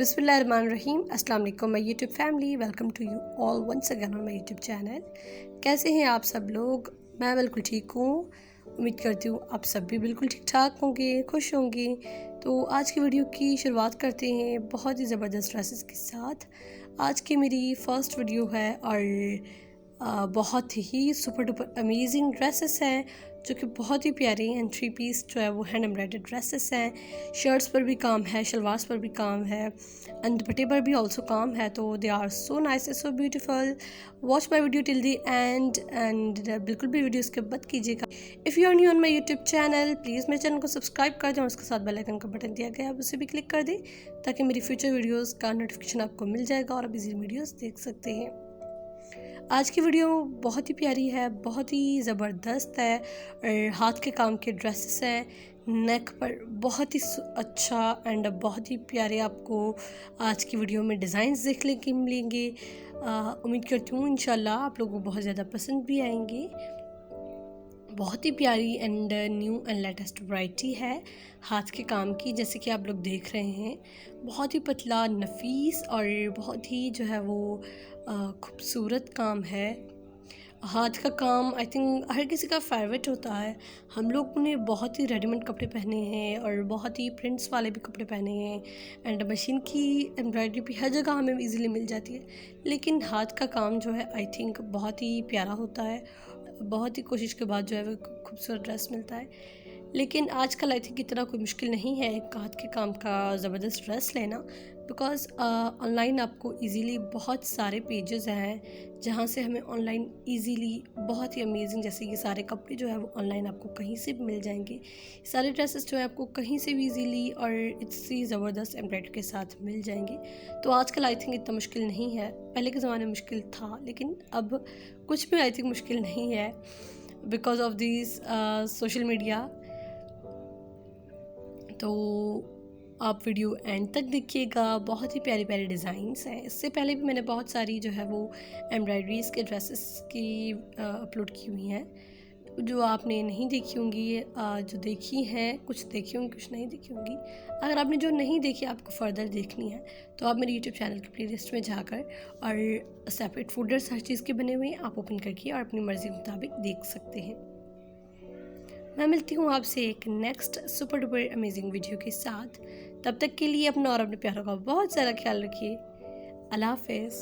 बिस्मिल्लाहिर्रहमानिर्रहीम। अस्सलाम वालेकुम my YouTube family, welcome to you all once again on my YouTube channel. कैसे हैं आप सब लोग? मैं बिल्कुल ठीक हूँ। उम्मीद करती हूँ आप सब भी बिल्कुल ठीक ठाक होंगे, खुश होंगे। तो आज की वीडियो की शुरुआत करते हैं बहुत ही ज़बरदस्त ड्रेसेस के साथ। आज की मेरी फ़र्स्ट वीडियो है और बहुत ही सुपर डुपर अमेजिंग ड्रेसेस हैं जो कि बहुत ही प्यारी एंड थ्री पीस जो है वो हैंड एम्ब्रॉयडर्ड ड्रेसेस हैं। शर्ट्स पर भी काम है, शलवार्स पर भी काम है एंड दुपट्टे पर भी ऑल्सो काम है। तो they are so nice and so beautiful. Watch my video till the end बिल्कुल भी वीडियो स्किप मत कीजिएगा। If you are new on my YouTube channel, please मेरे चैनल को सब्सक्राइब कर दें और उसके साथ बेल आइकन का बटन दिया गया है, उसे भी क्लिक कर दें ताकि मेरी फ्यूचर वीडियोज़ का नोटिफिकेशन आपको मिल जाएगा और आप इजी वीडियोज़ देख सकते हैं। आज की वीडियो बहुत ही प्यारी है, बहुत ही ज़बरदस्त है और हाथ के काम के ड्रेसेस हैं। नेक पर बहुत ही अच्छा एंड बहुत ही प्यारे आपको आज की वीडियो में डिज़ाइंस देखने के मिलेंगे। उम्मीद करती हूँ इंशाल्लाह आप लोगों को बहुत ज़्यादा पसंद भी आएंगे। बहुत ही प्यारी and new and latest variety है हाथ के काम की, जैसे कि आप लोग देख रहे हैं। बहुत ही पतला, नफीस और बहुत ही जो है वो खूबसूरत काम है। हाथ का काम आई थिंक हर किसी का फेवरेट होता है। हम लोगों ने बहुत ही रेडीमेड कपड़े पहने हैं और बहुत ही प्रिंट्स वाले भी कपड़े पहने हैं एंड मशीन की एम्ब्रॉयडरी भी हर जगह हमें इजीली मिल जाती है, लेकिन हाथ का काम जो है आई थिंक बहुत ही प्यारा होता है। बहुत ही कोशिश के बाद जो है वो खूबसूरत ड्रेस मिलता है। लेकिन आजकल आई थिंक इतना कोई मुश्किल नहीं है एक हाथ के काम का ज़बरदस्त ड्रेस लेना, बिकॉज़ ऑनलाइन आपको इजीली बहुत सारे पेजेस हैं जहाँ से हमें ऑनलाइन इजीली बहुत ही अमेजिंग, जैसे ये सारे कपड़े जो है वो ऑनलाइन आपको कहीं से भी मिल जाएंगे। सारे ड्रेसेस जो है आपको कहीं से भी इजीली और इतनी ज़बरदस्त एम्ब्रॉयडरी के साथ मिल जाएंगे। तो आजकल आई थिंक इतना मुश्किल नहीं है। पहले के ज़माने में मुश्किल था, लेकिन अब कुछ भी आई थिंक मुश्किल नहीं है because of this social media. तो आप वीडियो एंड तक देखिएगा, बहुत ही प्यारी प्यारी डिज़ाइंस हैं। इससे पहले भी मैंने बहुत सारी जो है वो एम्ब्रॉयडरीज़ के ड्रेसेस की अपलोड की हुई हैं जो आपने नहीं देखी होंगी। जो देखी हैं, कुछ देखी होंगी, कुछ नहीं देखी होंगी। अगर आपने जो नहीं देखी आपको फ़र्दर देखनी है तो आप मेरे यूट्यूब चैनल की प्लेलिस्ट में जाकर और सेपरेट फोल्डर्स हर चीज़ के बने हुए हैं, आप ओपन करके और अपनी मर्ज़ी के मुताबिक देख सकते हैं। मैं मिलती हूँ आपसे एक next super duper amazing video के साथ। तब तक के लिए अपना और अपने प्यारों का बहुत सारा ख्याल रखिए। अल्लाह हाफ़िज़।